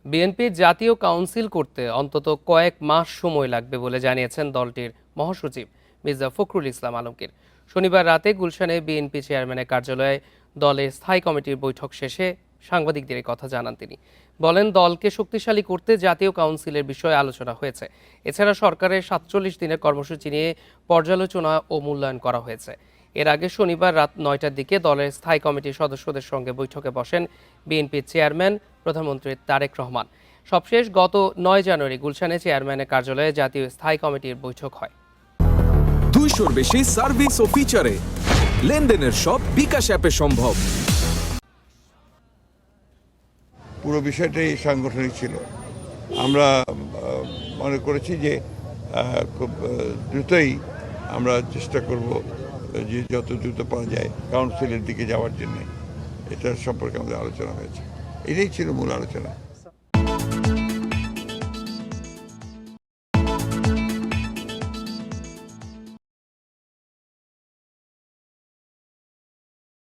বিএনপির জাতীয় কাউন্সিল করতে অন্তত কয়েক মাস সময় লাগবে বলে জানিয়েছেন দলটির মহাসচিব মির্জা ফখরুল ইসলাম আলমগীর। শনিবার রাতে গুলশানে বিএনপি চেয়ারম্যানের কার্যালয়ে দলের স্থায়ী কমিটির বৈঠক শেষে সাংবাদিকদের এই কথা জানান তিনি। বলেন, দলকে শক্তিশালী করতে জাতীয় কাউন্সিলের বিষয়ে আলোচনা হয়েছে। এছাড়া সরকারের ৪৭ দিনের কর্মসূচি নিয়ে পর্যালোচনা ও মূল্যায়ন করা হয়েছে। এর আগে শনিবার রাত ৯টার দিকে দলের স্থায়ী কমিটির সদস্যদের সঙ্গে বৈঠকে বসেন বিএনপির চেয়ারম্যান প্রধানমন্ত্রী তারেক রহমান। সবশেষ গত ৯ জানুয়ারি গুলশানে চেয়ারম্যানের কার্যালয়ে জাতীয় স্থায়ী কমিটির বৈঠক হয়। 200-র বেশি সার্ভিস ও ফিচারে লেনদেনের সব বিকাশ অ্যাপে সম্ভব। পুরো বিষয়টাই সাংগঠনিক ছিল। আমরা মনে করেছি যে খুব দ্রুতই আমরা চেষ্টা করব যে যত দ্রুত পাওয়া যায় কাউন্সিলের দিকে যাওয়ার জন্য। এটার সম্পর্কে আমাদের আলোচনা হয়েছে, এটাই ছিল মূল আলোচনা।